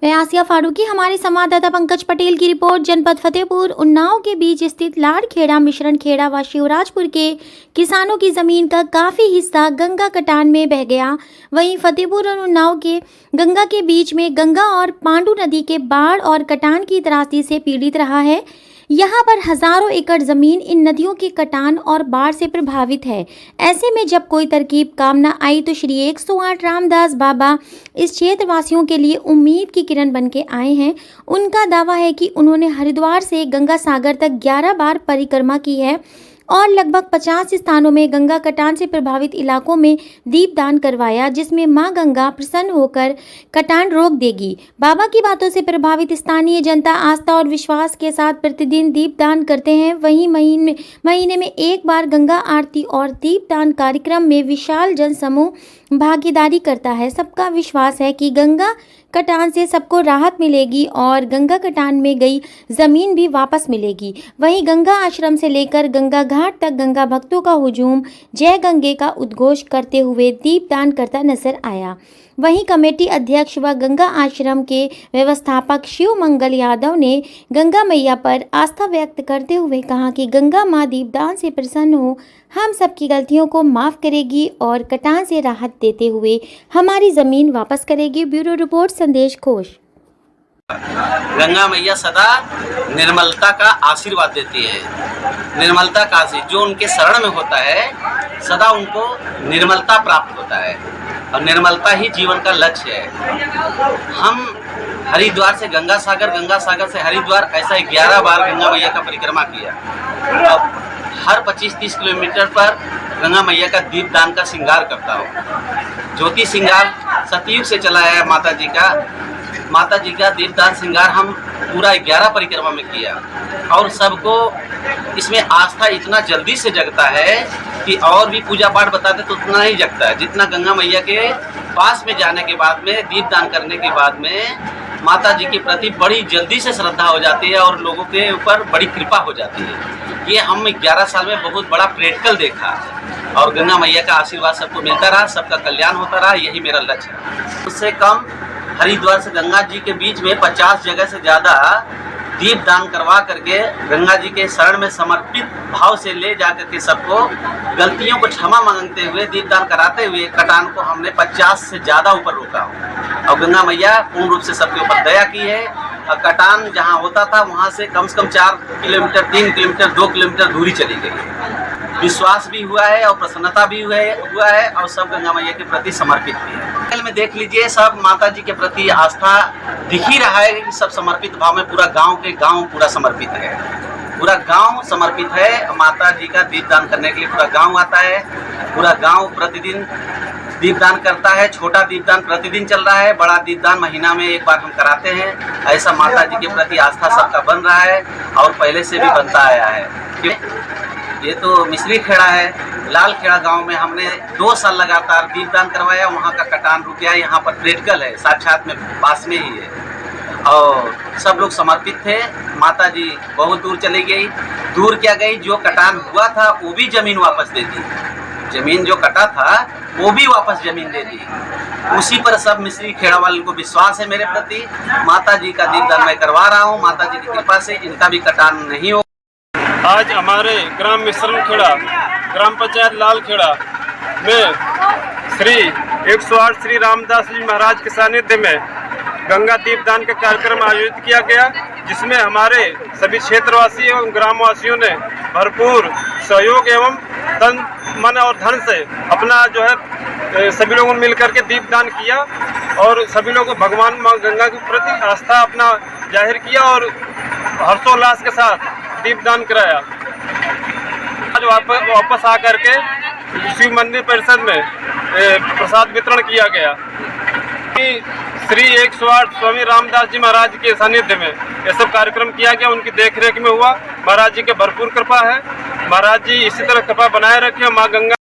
मैं आसिया फारूकी। हमारे संवाददाता पंकज पटेल की रिपोर्ट। जनपद फतेहपुर उन्नाव के बीच स्थित लाड़खेड़ा, मिश्रण खेड़ा व शिवराजपुर के किसानों की जमीन का काफी हिस्सा गंगा कटान में बह गया। वहीं फतेहपुर और उन्नाव के गंगा के बीच में गंगा और पांडू नदी के बाढ़ और कटान की त्रासदी से पीड़ित रहा है। यहाँ पर हजारों एकड़ जमीन इन नदियों के कटान और बाढ़ से प्रभावित है। ऐसे में जब कोई तरकीब काम न आई तो श्री 108 रामदास बाबा इस क्षेत्रवासियों के लिए उम्मीद की किरण बन के आए हैं। उनका दावा है कि उन्होंने हरिद्वार से गंगा सागर तक 11 बार परिक्रमा की है और लगभग 50 स्थानों में गंगा कटान से प्रभावित इलाकों में दीपदान करवाया, जिसमें मां गंगा प्रसन्न होकर कटान रोक देगी। बाबा की बातों से प्रभावित स्थानीय जनता आस्था और विश्वास के साथ प्रतिदिन दीपदान करते हैं। वहीं महीने में एक बार गंगा आरती और दीपदान कार्यक्रम में विशाल जनसमूह भागीदारी करता है। सबका विश्वास है कि गंगा कटान से सबको राहत मिलेगी और गंगा कटान में गई जमीन भी वापस मिलेगी। वहीं गंगा आश्रम से लेकर गंगा घाट तक गंगा भक्तों का हुजूम जय गंगे का उद्घोष करते हुए दीपदान करता नजर आया। वहीं कमेटी अध्यक्ष व गंगा आश्रम के व्यवस्थापक शिव मंगल यादव ने गंगा मैया पर आस्था व्यक्त करते हुए कहा कि गंगा माँ दीपदान से प्रसन्न हो, हम सबकी गलतियों को माफ़ करेगी और कटान से राहत देते हुए हमारी ज़मीन वापस करेगी। ब्यूरो रिपोर्ट, संदेश घोष। गंगा मैया सदा निर्मलता का आशीर्वाद देती है। निर्मलता का आशीर्वाद जो उनके शरण में होता है, सदा उनको निर्मलता प्राप्त होता है और निर्मलता ही जीवन का लक्ष्य है। हम हरिद्वार से गंगा सागर से हरिद्वार, ऐसा 11 बार गंगा मैया का परिक्रमा किया। अब हर 25-30 किलोमीटर पर गंगा मैया का दीपदान का श्रृंगार करता हूँ। ज्योति श्रृंगार सतयुग से चला है माता जी का दीपदान श्रृंगार हम पूरा 11 परिक्रमा में किया और सबको इसमें आस्था इतना जल्दी से जगता है कि और भी पूजा पाठ बताते तो उतना ही जगता है जितना गंगा मैया के पास में जाने के बाद में, दीपदान करने के बाद में माता जी के प्रति बड़ी जल्दी से श्रद्धा हो जाती है और लोगों के ऊपर बड़ी कृपा हो जाती है। ये हम 11 साल में बहुत बड़ा प्रैक्टिकल देखा और गंगा मैया का आशीर्वाद सबको मिलता रहा, सबका कल्याण होता रहा, यही मेरा लक्ष्य है। उससे कम हरिद्वार से गंगा जी के बीच में 50 जगह से ज़्यादा दीपदान करवा करके गंगा जी के शरण में समर्पित भाव से ले जा करके सबको गलतियों को क्षमा मांगते हुए दीपदान कराते हुए कटान को हमने 50 से ज़्यादा ऊपर रोका हो और गंगा मैया पूर्ण रूप से सबके ऊपर दया की है। और कटान जहाँ होता था वहाँ से कम 4 किलोमीटर, 3 किलोमीटर, 2 किलोमीटर दूरी चली गई। विश्वास भी हुआ है और प्रसन्नता भी हुआ है और सब गंगा मैया के प्रति समर्पित भी है। में देख लीजिए, सब माता जी के प्रति आस्था दिख ही रहा है कि सब समर्पित भाव में पूरा गांव पूरा समर्पित है। पूरा गांव समर्पित है माता जी का दीपदान करने के लिए। पूरा गांव आता है, पूरा गांव प्रतिदिन दीपदान करता है। छोटा दीपदान प्रतिदिन चल रहा है, बड़ा दीपदान महीना में एक बार हम कराते हैं। ऐसा माता जी के प्रति आस्था सबका बन रहा है और पहले से भी बनता आया है। ये तो मिश्री खेड़ा है, लालखेड़ा गांव में हमने 2 साल लगातार दीपदान करवाया। वहाँ का कटान रुक गया। यहाँ पर प्रैक्टिकल है, साक्षात में पास में ही है और सब लोग समर्पित थे। माता जी बहुत दूर चली गई। दूर क्या गई, जो कटान हुआ था वो भी जमीन वापस दे दी। जमीन जो कटा था वो भी वापस जमीन दे दी। उसी पर सब मिश्री खेड़ा वालों को विश्वास है मेरे प्रति। माता जी का दीपदान मैं करवा रहा हूँ। माता जी की कृपा से इनका भी कटान नहीं हो। आज हमारे ग्राम मिश्रण खेड़ा, ग्राम पंचायत लालखेड़ा में श्री 108 श्री रामदास जी महाराज के सानिध्य में गंगा दीपदान का कार्यक्रम आयोजित किया गया, जिसमें हमारे सभी क्षेत्रवासी एवं ग्रामवासियों ने भरपूर सहयोग एवं तन मन और धन से अपना जो है सभी लोगों ने मिलकर के दीपदान किया और सभी लोगों को भगवान माँ गंगा के प्रति आस्था अपना जाहिर किया और हर्षोल्लास के साथ दीपदान कराया। आज वापस आकर के शिव मंदिर परिसर में प्रसाद वितरण किया गया। श्री 108 स्वामी रामदास जी महाराज के सानिध्य में यह सब कार्यक्रम किया गया, उनकी देखरेख में हुआ। महाराज जी के भरपूर कृपा है। महाराज जी इसी तरह कृपा बनाए रखें। माँ गंगा